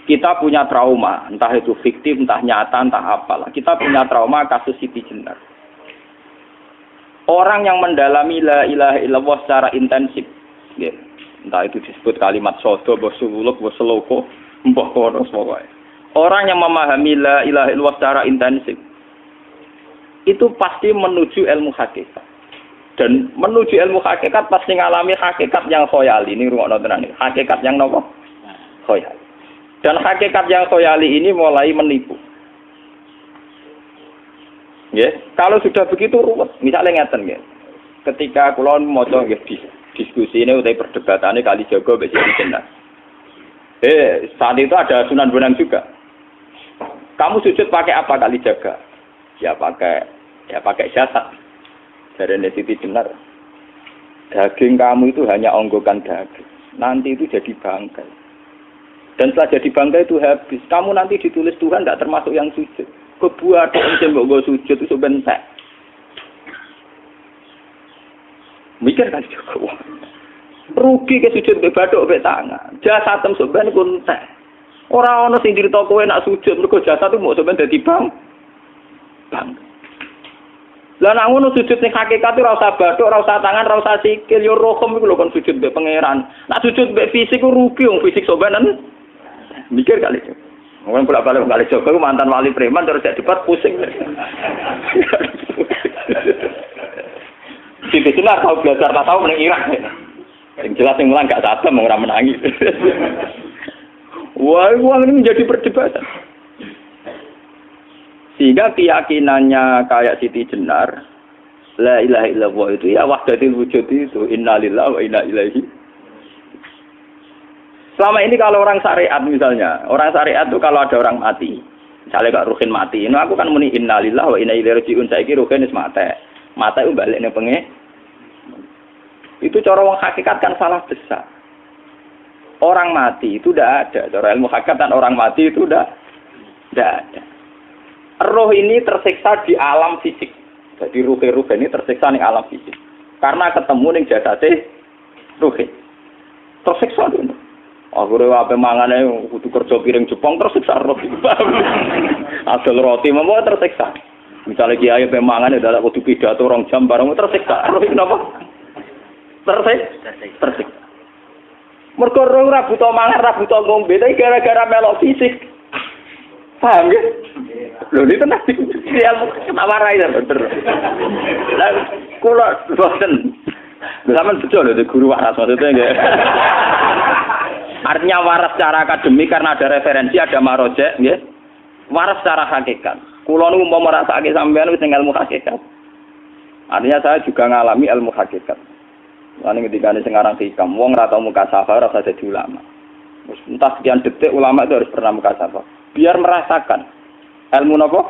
Kita punya trauma, entah itu fiktif, entah nyata, entah apalah. Kita punya trauma kasus Siti Jenar. Orang yang mendalami la ilaha illallah secara intensif, ya, entah itu disebut kalimat sodo, bosuluk, boseloko, mbah kono semua. Orang yang memahami la ilaha illallah secara intensif, itu pasti menuju ilmu hakikat. Dan menuju ilmu hakikat pasti ngalami hakikat yang khoyali. Ini rungokno tenan iki. Hakikat yang nopo? Khoyali. Dan hakikat yang khoyali ini mulai menipu. Ya, kalau sudah begitu ruwet, misalnya ngeten nggih. Ketika kula maca nggih diskusi ini utai perdebatannya kali jago mbek Siti Jenar. Saat itu ada Sunan Bonang juga. Kamu sujud pakai apa kali jaga? Ya pakai jasad. Dari Siti Jenar. Daging kamu itu hanya onggokan daging. Nanti itu jadi bangkai. Dan setelah jadi bangkai itu habis. Kamu nanti ditulis Tuhan tidak termasuk yang sujud. Kebuat yang mbok sujud itu bentek. Mikir kan juga. Rugi ke sujud mbek bathuk mbek tangan. Jasad tem sampean iku entek. Ora ana sing crita kowe nak sujud mergo jasad itu mok sampean dadi bang. Lah nak ngono sujud ning hakikat ora usah bathuk, ora usah tangan, ora usah sikil, yo rohem iku lho kon sujud mbek pangeran. Nak sujud mbek fisik ku rugi wong fisik sampean. Mikir kali. Wong bolak-balik kali Joko mantan wali preman terus jadi debat pusing. Siti Jenar tahu belajar tak tahu meneng Irak. Yang jelas yang mulang gak sadar ora menangi. Wah, uang ini menjadi perdebatan. Sehingga keyakinannya kayak Siti Jenar, la ilaha illallah itu ya wahdatul wujud itu innalillahi wa inna ilaihi. Selama ini kalau orang syariat misalnya, orang syariat itu kalau ada orang mati, misalnya Kak Ruhin mati, ini aku kan muni innalillahi wa inna ilaihi raji'un, saiki Ruhin wis mati. Mati itu balik ning pengen. Itu cara wong hakikat kan salah besar. Orang mati itu tidak ada. Cara ilmu hakikat dan orang mati itu tidak ada. Roh ini tersiksa di alam fisik. Jadi ruh-ruh ini tersiksa di alam fisik. Karena ketemu ning jasate ruh. Tersiksa dulu. Akhire wae mangane kudu kerja piring Jepang tersiksa roh. Asal roti memang tersiksa. Misalnya kiai pemangan adalah kudu pidato 2 jam bareng tersiksa. Roh kenapa? Tersiksa. Mergo roh ora butuh mangan, ora butuh ngombe, tapi gara-gara melok fisik. Paham ya? Lho ini tenang ilmu warai ya bener. Lah kula boten. Sampeyan betul lho guru waras maksudnya nggih. Artinya waras secara akademik karena ada referensi, ada marojek nggih. Waras secara hakikat. Kula niku umpama rasake sampeyan wis ilmu hakikat. Artinya saya juga ngalami ilmu hakikat. Lan ketika sing aran hikam wong ora tau muka safar ora dadi ulama. Wis entah sekian detik ulama itu harus pernah muka safar. Biar merasakan ilmu napa?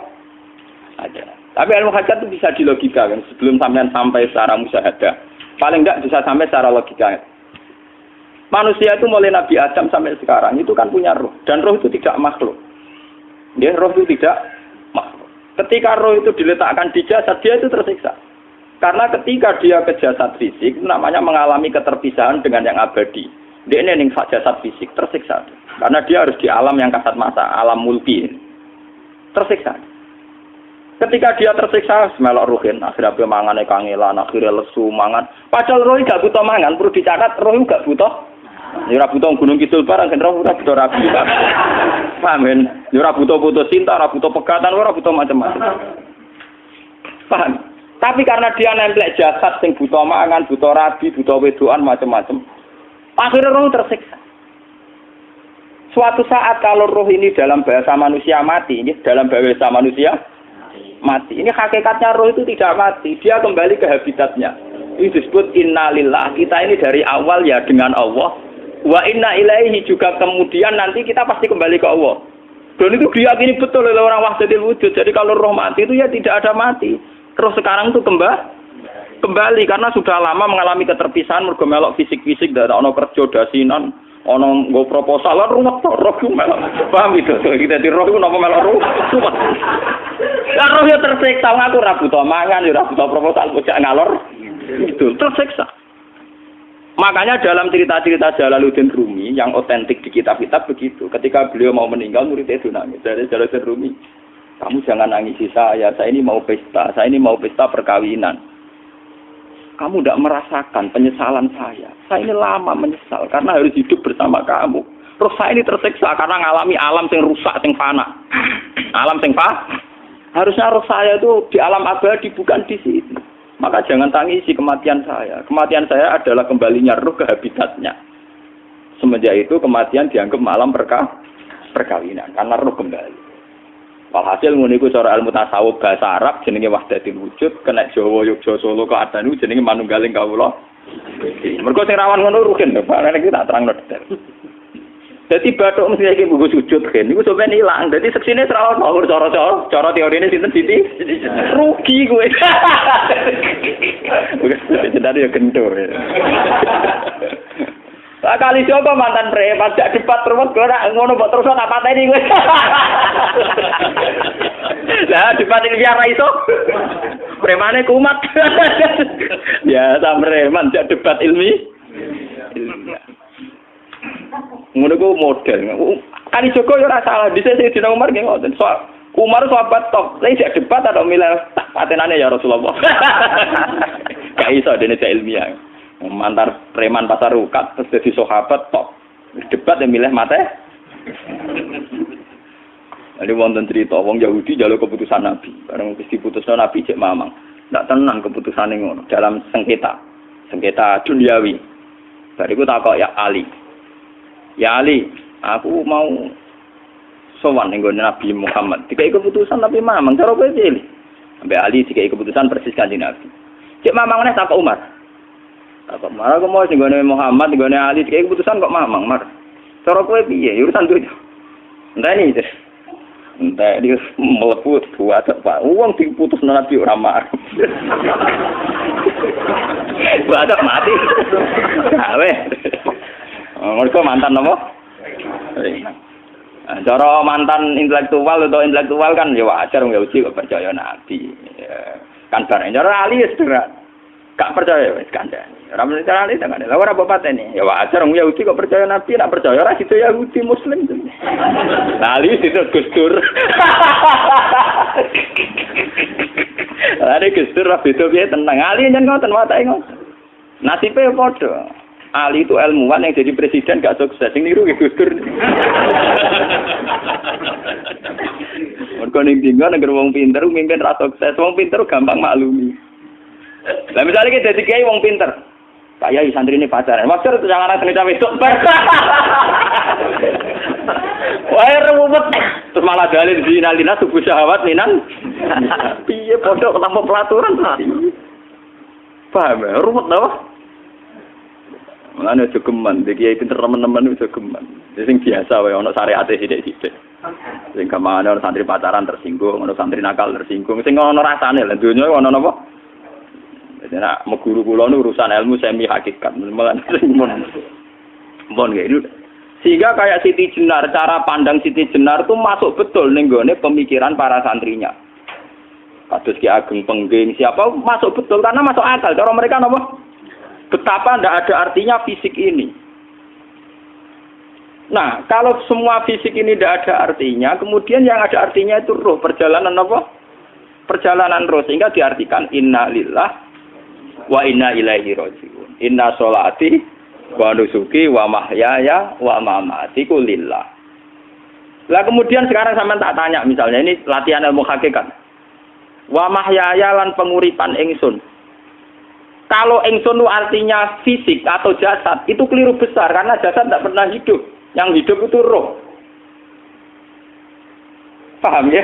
Ada. Tapi ilmu hakikat itu bisa dilogika kan sebelum sampean sampai secara musyahadah. Paling enggak bisa sampai secara logika. Manusia itu mulai Nabi Adam sampai sekarang itu kan punya roh dan roh itu tidak makhluk. Dia roh itu tidak makhluk. Ketika roh itu diletakkan di jasad dia itu tersiksa. Karena ketika dia ke jasad fisik namanya mengalami keterpisahan dengan yang abadi. Dia ini ning jasad fisik tersiksa. Karena dia harus di alam yang kasat mata, alam mulki. Tersiksa. Ketika dia tersiksa, melok ruhin, akhirnya dia mangane kangelan, akhirnya lesu mangan. Padahal roh gak butuh mangan, perlu dicatat roh gak butuh. Ya ora butuh gunung kidul barang, kan roh ora butuh rapi. Paham kan? Ya ora butuh putus cinta, ora butuh pegatan, ora butuh macam-macam. Paham? Tapi karena dia nemplek jasad sing butuh mangan, butuh rabi, butuh wedoan macam-macam. Akhirnya roh tersiksa. Suatu saat kalau roh ini dalam bahasa manusia mati, ini dalam bahasa manusia mati. Ini hakikatnya roh itu tidak mati, dia kembali ke habitatnya. Ini disebut innalillah. Kita ini dari awal ya dengan Allah. Wa inna ilaihi juga kemudian nanti kita pasti kembali ke Allah. Dan itu diyakini betul oleh orang wahdatul wujud. Jadi kalau roh mati itu ya tidak ada mati. Roh sekarang itu kembali karena sudah lama mengalami keterpisahan mergo melok fisik-fisik dan ono kerja dasinan, ono nggo proposal ruwet roh melok. Paham itu? Kita di roh itu napa melok roh? Lah roh ya tersiksa ngaku ora butuh mangan, ora butuh proposal bocah ngalor. Itu tersiksa. Makanya dalam cerita-cerita Jalaluddin Rumi yang otentik di kitab-kitab begitu. Ketika beliau mau meninggal, muridnya itu nangis. Dari Jalaluddin Rumi, kamu jangan nangisi saya ini mau pesta perkawinan. Kamu tidak merasakan penyesalan saya ini lama menyesal karena harus hidup bersama kamu. Terus saya ini tersiksa karena ngalami alam yang rusak, yang fana. Alam yang fana. Harusnya roh saya itu di alam abadi, bukan di sini. Maka jangan tangisi kematian saya. Kematian saya adalah kembalinya roh ke habitatnya. Semenjak itu kematian dianggap malam perkawinan karena roh kembali. Walhasil ngono iku cara ilmu tasawuf bahasa Arab jenenge wahdatul wujud, kena Jawa Yogyakarta Solo keadaan iku jenenge manunggaling kawula. Mergo sing rawan ngono rugen lho, Pak. Nek iki tak terangno detail. Dadi bathuk mesti iki buku sujud kan niku sampeyan ilang. Dadi seksine ora ono cara teorine sinten Siti. Rugi kowe. Bukan jadi ya kentur. Kali coba mantan preman jak debat terus kowe ora ngono mbok terus tak pateni kowe. Lah debat iki ora iso. Premane kumat. Ya sam preman jak debat ilmi. Ngono ku model. Kali Joko yo ora salah. Dhisik Dina Umar nggih ngoten. Soal Umar sahabat top. Lah sik debat atau milih tak patenane ya Rasulullah. Gak iso dene cek ilmiah. Mantar preman pasar rukat terus jadi sahabat top. Debat yang milih mate. Ada wonten cerita wong Yahudi njaluk keputusan Nabi. Bareng wis diputusno Nabi cek mamang. Ndak tenang keputusane ngono dalam sengketa duniawi. Bariku takok ya Ali. Ya Ali, aku mau sowan ning Nabi Muhammad. Dikai keputusan tapi mamang cara kowe pilih. Sampai Ali dikai keputusan persis kanjeng Nabi. Cek mamang meneh takok Umar. Takok Umar aku mau sing Muhammad, ning Ali dikai keputusan kok mamang, Mar. Cara kowe piye? Urusan duit. Enteni itu. Entah dia melepuh buat apa? Uang diputus Nabi ora marah. Buat mati. Gawe. Mereka mantan apa? Cara mantan intelektual kan ya wajar wong Yahudi kok percaya Nabi. Kan bareng cara Ali wis gak percaya wis kandhani. Ora mesti cara Ali tenan. Lah ora bapatene. Ya wajar wong Yahudi kok percaya Nabi, nek percaya ora situ Yahudi Muslim. Lah Ali situ Gus Dur. Are Gus Dur beda piye tenang. Ali nyen ngoten watake ngoten. Nasibe padha. Ali itu ilmuwan yang jadi presiden gak sukses. Sing niru Gus Dur. Mergo ning dinggo nek wong pinter mimpin ra sukses. Wong pinter gampang maklumi. Lah misalnya kita dadi kiai wong pinter. Pak Yai santrine pacaran. Maksud jangan ana cerita wedok. Wae ruwet. Terus malah dalil dinalina subuh syahwat minan. Piye padha tanpa pelaturan. Paham ya? Ruwet to. Mulane aja geman, iki kiai pinter teman-teman aja geman. Sing biasa wae ana syariate sithik-sithik. Sing kamane ana santri pacaran tersinggung, ana santri nakal tersinggung, sing ana rasane lha donya ana napa? Dadi nek guru kula nu urusan ilmu semi hakikat. Mulane mon nggih. Sehingga kayak Siti Jenar, cara pandang Siti Jenar itu masuk betul ning gone pemikiran para santrinya. Kados Ki Ageng Pengging siapa masuk betul karena masuk akal. Cara mereka napa? Betapa tidak ada artinya fisik ini. Nah, kalau semua fisik ini tidak ada artinya, kemudian yang ada artinya itu roh, perjalanan apa? Perjalanan roh, sehingga diartikan inna lillah wa inna ilaihi raji'un. Inna sholati wa nusuki wa mahyaya wa mamati ku lillah. Lah kemudian sekarang sampean tak tanya misalnya, ini latihan ilmu hakikat. Wa mahyaya lan penguripan ingsun. Kalau ingsun itu artinya fisik atau jasad, itu keliru besar karena jasad tidak pernah hidup. Yang hidup itu roh. Paham ya?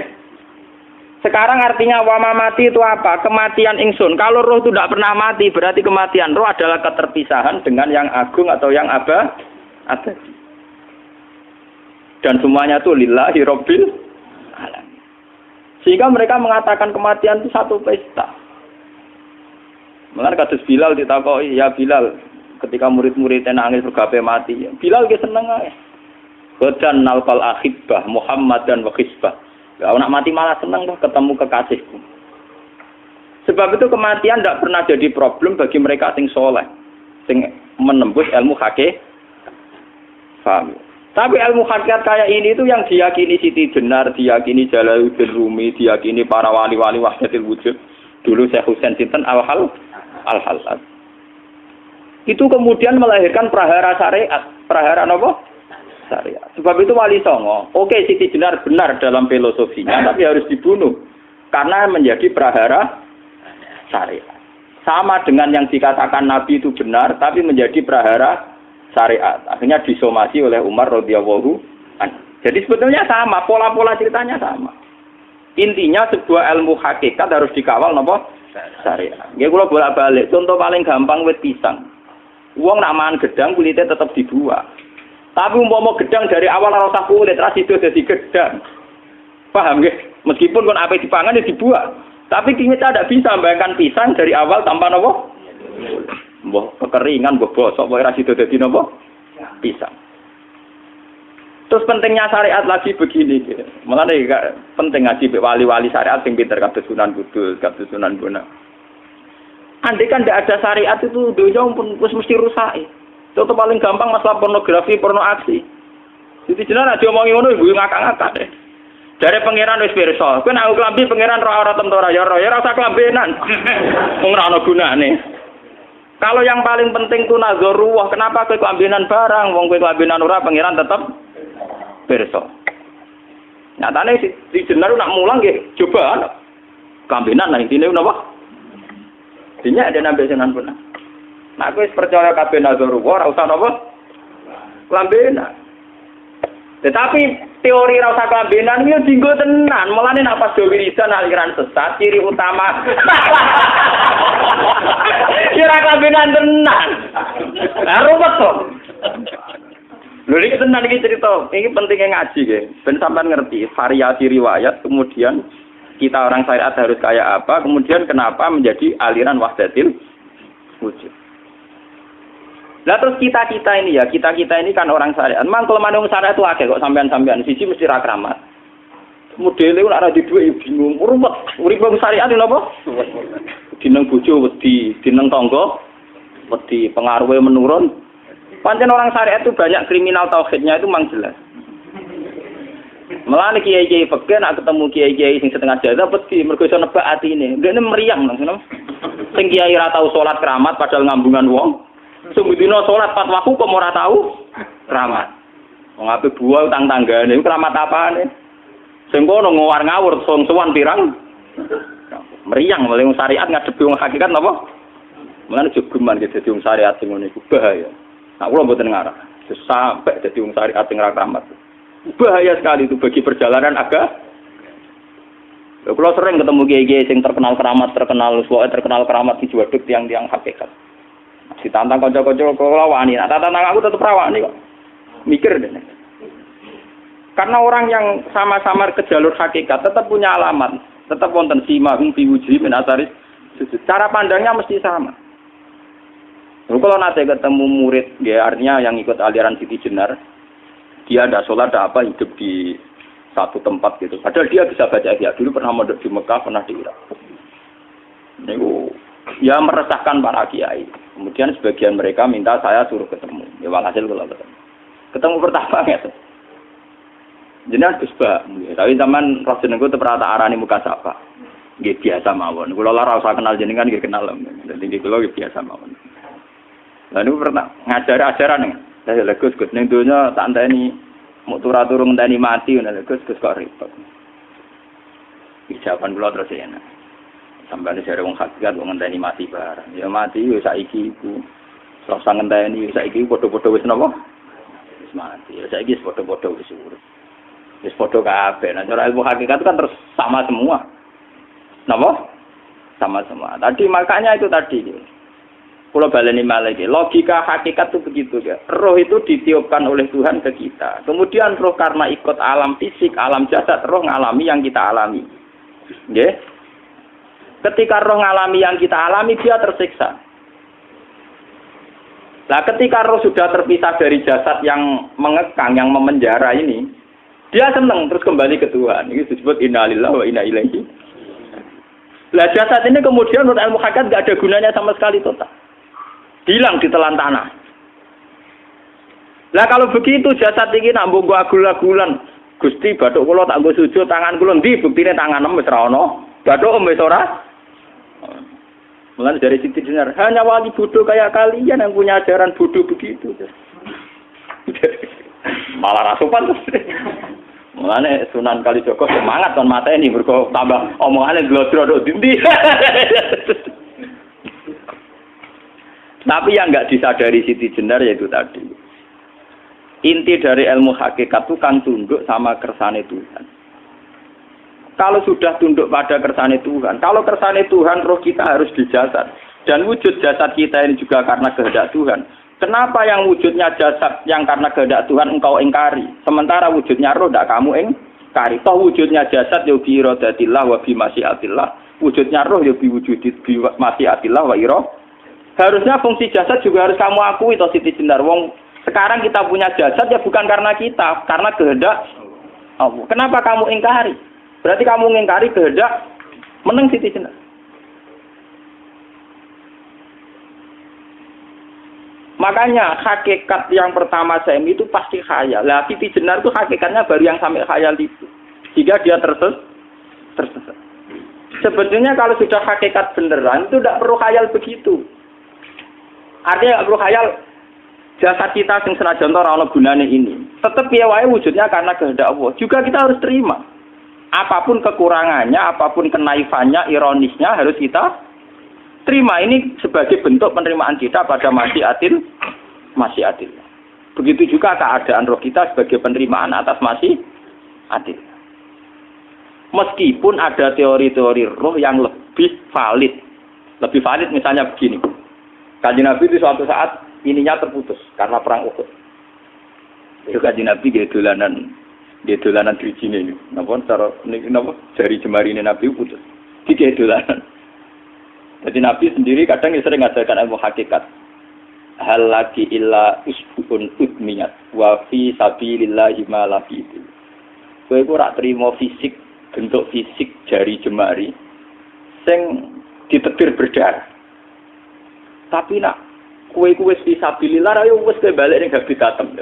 Sekarang artinya wa mamati itu apa? Kematian ingsun. Kalau roh itu tidak pernah mati, berarti kematian roh adalah keterpisahan dengan yang agung atau yang abadi. Dan semuanya itu lillahi rabbil alamin. Sehingga mereka mengatakan kematian itu satu pesta. Mulane kados Bilal ditakoki, ya Bilal, ketika murid-muridnya nangis bergape mati, Bilal ge seneng ae. Godan nalqal ahibbah Muhammad dan wa hisbah. Ya anak mati malah seneng tuh ketemu kekasihku. Sebab itu kematian tidak pernah jadi problem bagi mereka sing soleh. sing menembus ilmu hakikat. Paham? Tapi ilmu hakikat kayak ini itu yang diyakini Siti Jenar, diyakini Jalaluddin Rumi, diyakini para wali-wali wahdatul wujud. Dulu Syekh Husain sinten Al-Halal. Itu kemudian melahirkan prahara syariat. Prahara apa? Syariat. Sebab itu Wali Songo, oke Siti Jenar benar dalam filosofinya, tapi harus dibunuh. Karena menjadi prahara syariat. Sama dengan yang dikatakan Nabi itu benar, tapi menjadi prahara syariat. Akhirnya disomasi oleh Umar radhiyallahu anhu. Jadi sebetulnya sama, pola-pola ceritanya sama. Intinya sebuah ilmu hakikat harus dikawal napa? Syariat. Nggih kula bolak-balik, contoh paling gampang wit pisang. Wong nak mangan gedang kulitnya tetap dibuang. Tapi umpama gedang dari awal ora usah kulit, ra sido dadi gedang. Paham nggih? Meskipun kon ape dipangan ya dibuang. Tapi kita tidak bisa membayangkan pisang dari awal tanpa napa? Mbah kekeringan, mbah bosok, mbah ra sido dadi napa? Pisang. Terus pentingnya syariat lagi begini, gitu. Mulane penting ngaji wali-wali syariat sing pinter kados Sunan Kudus, kados Sunan Bonang. Andai kan tidak ada syariat itu dunia pun mesti rusak. Contoh paling gampang masalah pornografi, porno aksi. Jadi jelas ada omongi ngono ibu ngakak-ngakak deh. Dari pangeran wis pirsa, kowe nek klambi pangeran ora tem ora ya ora usah klambenan. Wong ora ana gunane. Kalau yang paling penting ku nazarullah, kenapa kowe klambenan barang, wong kowe klambenan ora pangeran tetep pirsa. Nyatane di jenar nak mulang nggih coba klambenan nang intine napa? Dinya ada nabi Sunan Bonang. Nah, aku percaya kabeh nazarullah ora usah napa? Klambenan. Tetapi teori ora usah klambenan iki dinggo tenan. Mulane nek pas wiridan aliran sesat ciri utama. Kira klambenan tenan. Lah ruwet to. Lho iki tenan iki cerita. Iki pentingnya ngaji nggih. Ben sampean ngerti variasi riwayat kemudian kita orang syariat harus kayak apa, kemudian kenapa menjadi aliran wahdatil wujud. Nah terus kita-kita ini ya, kita-kita ini kan orang syariat. Memang kelemahan orang syariat itu akeh kok sampean-sampean. Siji mesti ra kramat. Modele ora di dhuwit ya bingung. Rumet. Urip wong syariat lho apa? Dineng bojo wedi, dineng tangga wedi, pengaruhe menurun. Pancen orang syariat itu banyak kriminal tauhidnya itu memang jelas. Malah kiai-kiai fikih nak ketemu kiai-kiai sing setengah jaga wedi mergo iso nebak atine. Ndekne meriang langsung. Sing kiai ra tau salat keramat padahal ngambungan wong. Sumbu dina salat 4 waktu kok ora tau keramat. Wong ape buah utang tanggane iku keramat apane? Sing kono ngawur-ngawur sowan pirang. Meriang oleh syariat ngadepi wong hakikat napa? Mulane jogeman gitu dadi wong syariat sing ngene iku bahaya. Nah kula mboten ngarah. Sampai dadi wong syariat sing ra keramat. Bahaya sekali itu bagi perjalanan agama. Kalau sering ketemu kiai-kiai yang terkenal keramat di Juwaduk tiang-tiang hakikat. Ditantang kanca-kanca kula wani, nah tantang aku tetep rawani kok. Mikir deh. Karena orang yang sama-sama ke jalur hakikat tetap punya alamat, tetap wonten simahum fi wujhi min asaris sujud. Cara pandangnya mesti sama. Kalau nanti ketemu murid, ya artinya yang ikut aliran Siti Jenar, dia ada sholat, ada apa, hidup di satu tempat gitu. Padahal dia bisa baca ihya. Dulu pernah mondok di Mekah, pernah di Irak. Itu ya meresahkan para kiai. Kemudian sebagian mereka minta saya suruh ketemu. Ya walhasil kalau ketemu. Ketemu pertama gitu. Jenengan Gus Ba, tapi zaman roh jenengku teu pernah tak arani muka sapa. Nggih biasa mawon. Kula ora usah kenal jenengan nggih kenal. Dadi nggih kula biasa mawon. Lah niku pernah ngajari ajaran ning. Lah Gus ning donya tak enteni mau turu-turu ngenteni mati ngono Gus kok repot. Jawaban kula terus ya. Sampai jare wong hakikat wong ngenteni mati barang. Ya mati yo saiki iku. Rasa ngenteni saiki padha-padha wis napa? Wis mati. Ya saiki wis padha-padha wis urip. Wis padha kabeh. Nah cara ilmu hakikat itu kan terus sama semua. Napa? Sama semua. Tadi makanya itu tadi. Kalau baleni malih logika hakikat itu begitu ya. Roh itu ditiupkan oleh Tuhan ke kita. Kemudian roh karena ikut alam fisik, alam jasad, roh ngalami yang kita alami. Nggih. Ketika roh ngalami yang kita alami dia tersiksa. Nah, ketika roh sudah terpisah dari jasad yang mengekang, yang memenjara ini, dia senang terus kembali ke Tuhan. Ini disebut innalillahi wa inna ilaihi. Lah jasad ini kemudian menurut ilmu hakikat enggak ada gunanya sama sekali total. hilang ditelan tanah. Lah kalau begitu jasad iki nak mbok agul-agulan, Gusti bathuk kula tak nggo sujud tangan kula ndi buktine tanganem wis ra ono. Bathuk wis ora. Mulane dari Siti Jenar, hanya wali bodoh kayak kalian yang punya ajaran bodoh begitu. Malah rasupan. Mulane Sunan Kalijaga semangat kon mateni mergo tambah omongane glodro nduk ndi. Tapi yang enggak disadari Siti Jenar yaitu tadi. Inti dari ilmu hakikat itu kan tunduk sama kersane Tuhan. Kalau sudah tunduk pada kersane Tuhan, kalau kersane Tuhan roh kita harus di jasad. Dan wujud jasad kita ini juga karena kehendak Tuhan. Kenapa yang wujudnya jasad yang karena kehendak Tuhan engkau ingkari? Sementara wujudnya roh tidak kamu ingkari. Toh wujudnya jasad ya bi iradatillah wa bi masyiatillah. Wujudnya roh ya bi wujudit bi masyiatillah wa ira. Harusnya fungsi jasad juga harus kamu akui toh Siti Jenar. Wong sekarang kita punya jasad ya bukan karena kita, karena kehendak Allah. Kenapa kamu ingkari? Berarti kamu ingkari kehendak meneng Siti Jenar. Makanya hakikat yang pertama saya itu pasti khayal. Lah Siti Jenar itu hakikatnya baru yang sampai khayal itu. Sehingga dia tersesat. Sebetulnya kalau sudah hakikat beneran itu tidak perlu khayal begitu. Artinya tidak perlu khayal jasad kita sing senajan ora ana gunane ini. Tetap ya wae wujudnya karena kehendak Allah. Juga kita harus terima. Apapun kekurangannya, apapun kenaifannya, ironisnya harus kita terima. Ini sebagai bentuk penerimaan kita pada masyiatil. Begitu juga keadaan roh kita sebagai penerimaan atas masyiatil. Meskipun ada teori-teori roh yang lebih valid. Lebih valid misalnya begini. Kanjeng Nabi itu suatu saat ininya terputus karena perang Uhud. Itu Kanjeng Nabi dia dolanan drijine ini. Napa jari jemari ini Nabi putus. Dia dolanan. Jadi Nabi sendiri kadang sering ngajarkan ilmu hakikat. Hal lagi illa usbun udmiyat wa fi sabilillahi ma lafitu. Kowe ora trimo fisik, bentuk fisik jari jemari sing ditetir berdarah. Tapi nak kue fisabilillah ayo wis balik ning habitatem.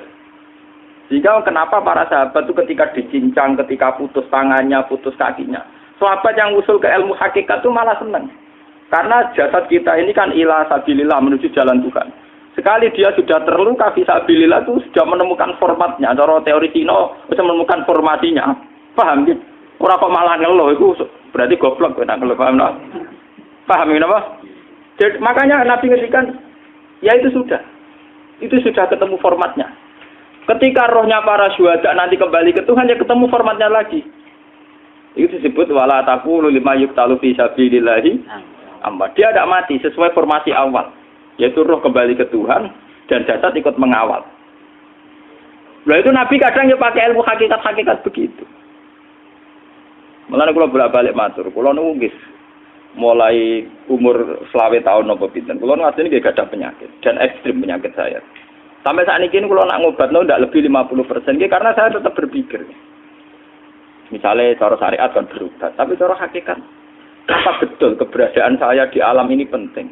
Sehingga kenapa para sahabat itu ketika dicincang, ketika putus tangannya, putus kakinya, sahabat yang usul ke ilmu hakikat itu malah senang. Karena jasad kita ini kan ila sabilillah menuju jalan Tuhan. Sekali dia sudah terluka fisabilillah itu sudah menemukan formatnya. Cara teori Cina sudah menemukan formasinya. Paham gitu? Orang kok malah ngeluh itu berarti goblok kok ngeluh. Paham tak? Paham kenapa? Jadi, makanya Nabi ngertikan, ya itu sudah ketemu formatnya. Ketika rohnya para syuhada nanti kembali ke Tuhan, ya ketemu formatnya lagi. Itu disebut wala taqulu lima yuqtalu fi sabilillahi amma. Dia tidak mati sesuai formasi awal, yaitu roh kembali ke Tuhan dan jasad ikut mengawal. Nah itu Nabi kadang ya pakai ilmu hakikat begitu. Mulane kula bolak-balik matur, kula niku nggih mulai umur 20 tahun napa pinten. Kula asline nggih gadah penyakit dan ekstrim penyakit saya. Sampai saat ini kula nak ngobatno ndak lebih 50% nggih karena saya tetap berpikir. Misalnya cara syariat kan berubah, tapi cara hakikat apa betul keberadaan saya di alam ini penting.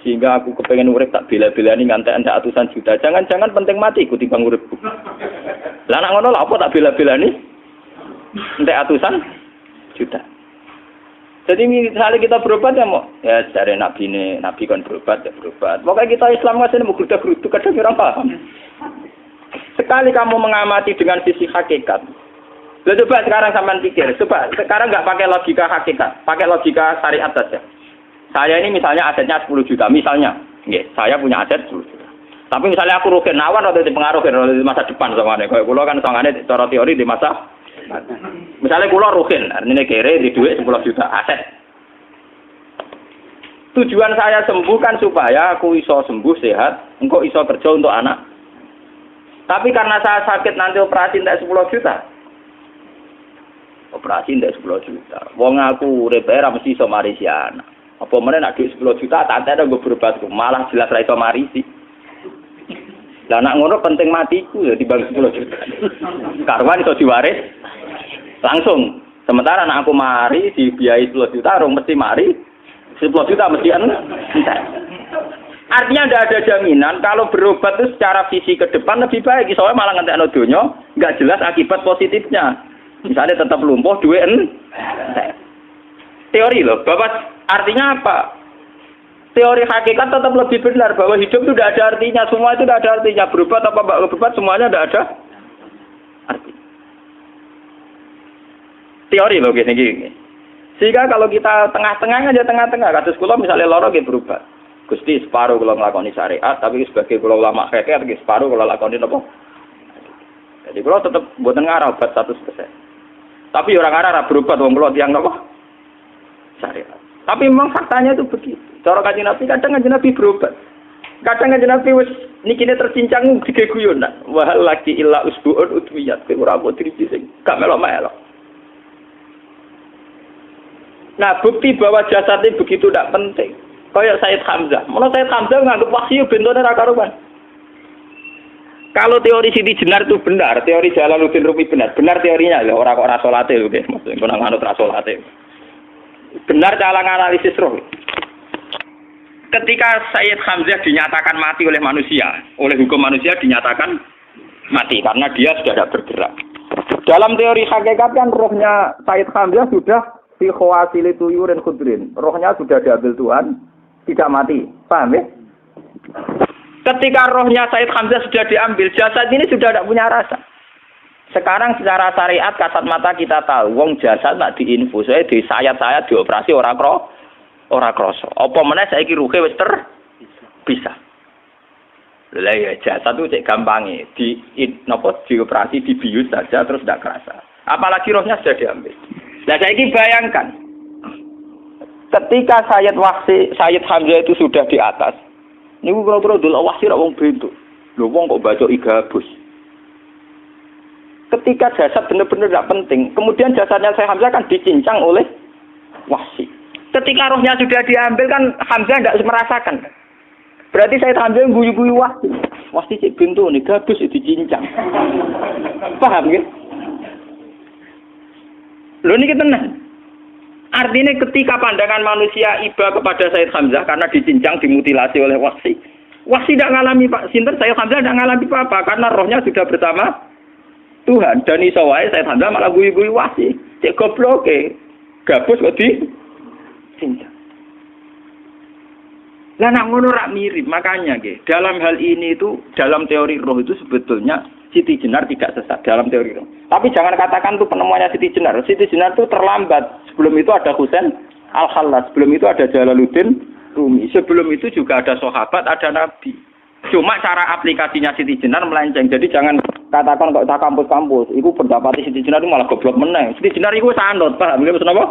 Sehingga aku kepengen urip tak bela-belani ngantek atusan juta. Jangan-jangan penting mati ikuti bang urip. Lah nak ngono lha apa tak bela-belani? Entek atusan juta. Jadi misalnya kita berobat ya mau, ya cari nabi kan berobat ya berobat. Pokoknya kita Islam nggak sih mau geruda-gerudu kadang orang paham. Sekali kamu mengamati dengan sisi hakikat, coba sekarang sampean pikir, coba sekarang nggak pakai logika hakikat, pakai logika syariat saja. Saya ini misalnya asetnya 10 juta, misalnya, saya punya aset 10 juta. Tapi misalnya aku rugi nawar atau dipengaruhi di masa depan sama nih, kalau pulau kan soalnya cara teori di masa. Misalnya kulo ruhin, artinya kere di duit 10 juta aset. Tujuan saya sembuh kan supaya aku iso sembuh sehat, engkau iso kerja untuk anak. Tapi karena saya sakit nanti operasi tidak 10 juta. Operasi tidak 10 juta. Wong aku repair mesti iso marisi anak. Apa meneh nak duit 10 juta tak ada gue berobat malah jelas ra iso marisi. Lah nak ngono penting matiku ya dibanding 10 juta. Karwan iso diwaris langsung. Sementara anak aku mari dibiayai 10 juta, rong mesti mari 10 juta mesti entek. Artinya tidak ada jaminan kalau berobat itu secara visi ke depan lebih baik. Soalnya malah ngentekno donya nggak jelas akibat positifnya. Misalnya tetap lumpuh duwe teori loh. Bapak artinya apa? Teori hakikat tetap lebih benar bahwa hidup itu tidak ada artinya. Semua itu tidak ada artinya. Berobat apa enggak berobat semuanya tidak ada arti. Teori loh gini. Sehingga kalau kita tengah-tengah aja tengah-tengah kasus kula misalnya lara nggih berobat. Gusti separuh kalau ngelakoni syariat, tapi sebagai kalau ulama fikih, separuh kalau lakoni apa? Jadi kalau tetap buatan ngarah obat 100%. Tapi orang ngarah berobat, wong kalau tiang apa? Syariat. Tapi memang faktanya itu begitu. Cara Kanjeng Nabi kadang Kanjeng Nabi berobat. Kadang Kanjeng Nabi wis nikine tercincang dige guyonan. Wahal lagi illa usbuun udwiyat. Ora apa driji sing gak melok-melok. Nah, bukti bahwa jasad ini begitu tidak penting. Kayak Sayyid Hamzah. Menurut Sayyid Hamzah nganggep wahyu bentone ra karuan. Kalau teori Siti Jenar itu benar, teori Jalaluddin Rumi benar. Benar teorinya lho, ora kok ra salate lho nggih. Maksudnya kok nganut ra salate. Benar cara analisis roh. Ketika Sayyid Hamzah dinyatakan mati oleh manusia, oleh hukum manusia dinyatakan mati karena dia sudah tidak bergerak. Dalam teori hakikat kan rohnya Sayyid Hamzah sudah fi khawasili tuyurin khudrin. Rohnya sudah diambil Tuhan, tidak mati. Paham ya? Ketika rohnya Sayyid Hamzah sudah diambil, jasad ini sudah tidak punya rasa. Sekarang secara syariat kasat mata kita tahu, wong jasad nak diinfus, di sayat-sayat dioperasi ora kroso. Apa meneh saiki ruhe wis bisa. Lah ya jasad itu cek gampange, dioperasi dibius saja terus tidak kerasa. Apalagi rohnya sudah diambil. Nah saiki bayangkan, ketika Sayyid Hamzah itu sudah di atas, niku kira-kira delok wahsi ra wong bentuk. Lho wong kok baca igabus. Ketika jasad benar-benar tidak penting, kemudian jasadnya Sayyid Hamzah kan dicincang oleh wahsi. Ketika rohnya sudah diambil kan Hamzah tidak merasakan. Berarti Sayyid Hamzah guyu-guyu wahsi. Wahsi cek bentuk nih gabus dicincang. Paham ya? Lho niki tenan. Artinya ketika pandangan manusia iba kepada Sayyid Hamzah karena dicincang, dimutilasi oleh wahsi. Wahsi tidak mengalami Pak Sinten, Sayyid Hamzah tidak mengalami apa-apa karena rohnya sudah bersama Tuhan. Dan iso wae Sayyid Hamzah malah guyu-guyu wahsi. Cek gobloke. Gabus kok dicincang. Lah nak ngono rak mirip, makanya nggih. Dalam hal ini itu dalam teori roh itu sebetulnya Siti Jenar tidak sesat dalam teori roh. Tapi jangan katakan itu penemuannya Siti Jenar. Siti Jenar itu terlambat. Sebelum itu ada Husain Al-Khallas, sebelum itu ada Jalaluddin Rumi. Sebelum itu juga ada sahabat, ada nabi. Cuma cara aplikasinya Siti Jenar melenceng. Jadi jangan katakan kok tak kampus-kampus, iku pendapat Siti Jenar itu malah goblok meneng. Siti Jenar iku wis anut, paham nggih maksud apa?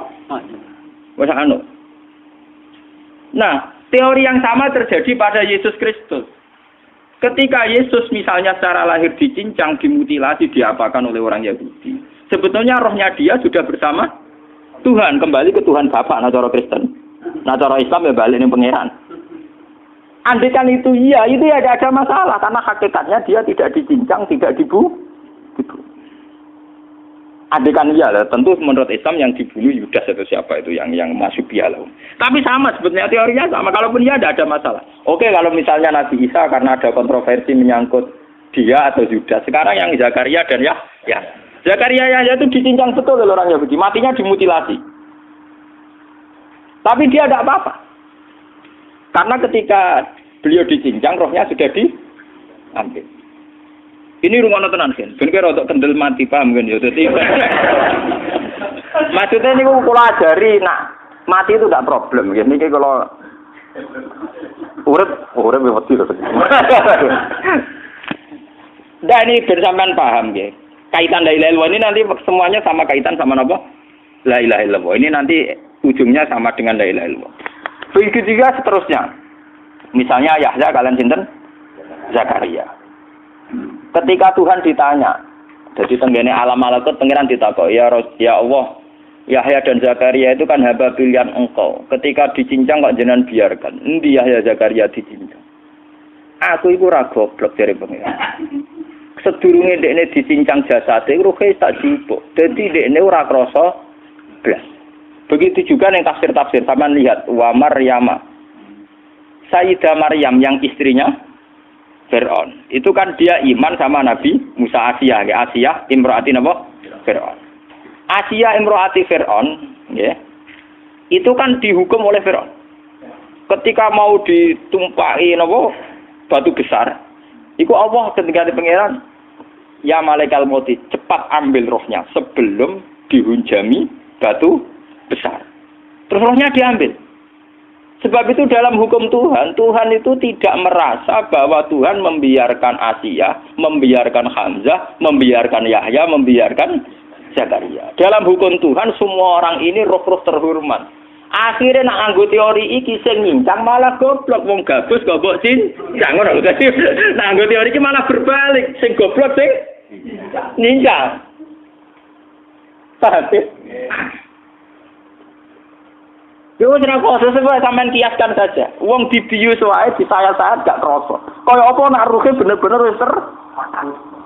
Wis anut. Nah, teori yang sama terjadi pada Yesus Kristus. Ketika Yesus misalnya secara lahir dicincang, dimutilasi, diapakan oleh orang Yahudi. Sebetulnya rohnya dia sudah bersama Tuhan, kembali ke Tuhan Bapa, nah cara Kristen. Nah cara Islam ya balik ning pangeran. Andaikan itu iya, itu ya tidak ada masalah karena hakikatnya dia tidak dicincang, tidak dibunuh. Andaikan iya lah, tentu menurut Islam yang dibunuh Yudas atau siapa itu yang masuk bialah. Tapi sama sebetulnya teorinya sama. Kalaupun iya tidak ada masalah. Oke, kalau misalnya Nabi Isa karena ada kontroversi menyangkut dia atau Yudas. Sekarang yang Zakaria dan ya Zakaria Yahya itu dicincang betul oleh orang Yahudi, matinya dimutilasi. Tapi dia tidak apa-apa. Karena ketika beliau dicincang, rohnya sudah diambil. Ini rumah tenan kan, ben kira untuk kendel mati paham kan ya. Jadi maksudnya ini kalau ajari, nak mati itu tidak problem. Ini kalau urip mesti loh. Nah ini bersamaan paham ya. Kaitan la ilaha illallah ini nanti semuanya sama kaitan sama apa? La ilaha illallah. Ini nanti ujungnya sama dengan la ilaha illallah. Begitu juga seterusnya. Misalnya Yahya kalian sinten? Zakaria. Ketika Tuhan ditanya, jadi tenggene alam malakut pengiran ditakok, ya Allah, Yahya dan Zakaria itu kan hamba pilihan engkau. Ketika dicincang kok jenengan biarkan. Endi Yahya Zakaria dicincang? Aku iku ora goblok dari pengiran. Sedurunge dekne dicincang jasate ruhe tak jupuk. Dadi dekne ora krasa blas. Begitu juga ning tafsir-tafsir sampean lihat wa Maryama Sayyidah Maryam yang istrinya Fir'aun. Itu kan dia iman sama Nabi Musa. Asiyah imro'ati napa? Fir'aun. Asiyah imro'ati Fir'aun, ya. Itu kan dihukum oleh Fir'aun. Ketika mau ditumpaki napa batu besar, iku Allah ketika di pangeran, ya malaikat maut, cepat ambil rohnya sebelum dihunjami batu besar. Terus rohnya diambil. Sebab itu dalam hukum Tuhan, Tuhan itu tidak merasa bahwa Tuhan membiarkan Asiyah, membiarkan Hamzah, membiarkan Yahya, membiarkan Zakaria. Dalam hukum Tuhan semua orang ini roh-roh terhormat. Akhirnya nak anggo teori iki sing nyincang malah goblok, wong gabus goblok cincang ngono lho. Nah anggo teori iki malah berbalik, sing goblok sing nyincang. Paham? Yo ora kok sesuai sampean kiaskan saja. Wong dibius wae disayat-sayat gak krasa. Kaya apa nak ruhe bener-bener wis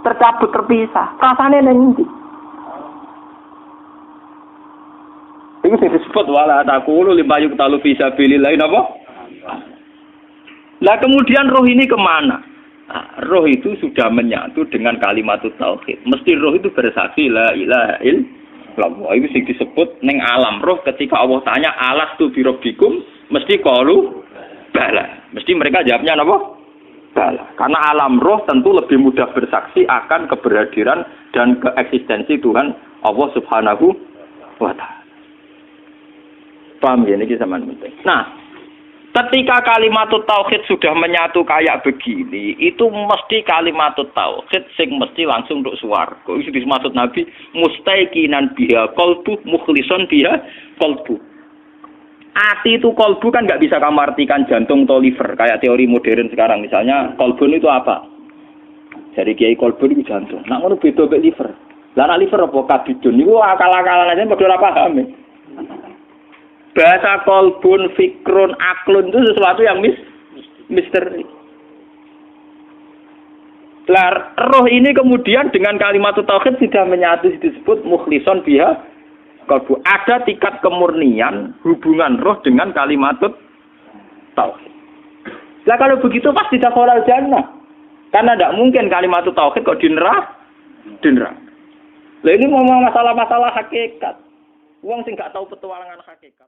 tercabut terpisah. Rasane ning ndi? Itu disebut wala taqulu lima yuqtalu fi sabilillah napa? Lah kemudian roh ini kemana? Nah, roh itu sudah menyatu dengan kalimat tauhid. Mesti roh itu bersaksi la ilaha illallah. Itu sing disebut ning alam roh ketika Allah tanya alastu bi rabbikum mesti qalu bala. Mesti mereka jawabnya napa? Bala. Karena alam roh tentu lebih mudah bersaksi akan keberhadiran dan keeksistensi Tuhan Allah Subhanahu wa taala. Paham ya, ini sama penting. Nah, ketika kalimat tauhid sudah menyatu kayak begini, itu mesti kalimat tauhid sing mesti langsung untuk swarga. Itu dimaksud Nabi mustaiqinan biha qalbu mukhlishon biha qalbu. Ati itu qalbu kan nggak bisa kamu artikan jantung atau liver kayak teori modern sekarang. Misalnya qalbun itu apa? Jadi kiai qalbun itu jantung. Nah, ngono beda mek liver. Lah nek liver apa kabidun niku akal-akalan aja padha ora paham. Bahasa kolbun, fikrun, aklun itu sesuatu yang misteri. Lah, roh ini kemudian dengan kalimat tauhid sudah menyatu disebut mukhlishon biha kolbu. Ada tingkat kemurnian hubungan roh dengan kalimat tauhid. Lah kalau begitu pasti dakhalal jannah. Karena tidak mungkin kalimat tauhid kok di neraka. Lah ini ngomong masalah-masalah hakikat. Wong sing gak tahu petualangan hakikat.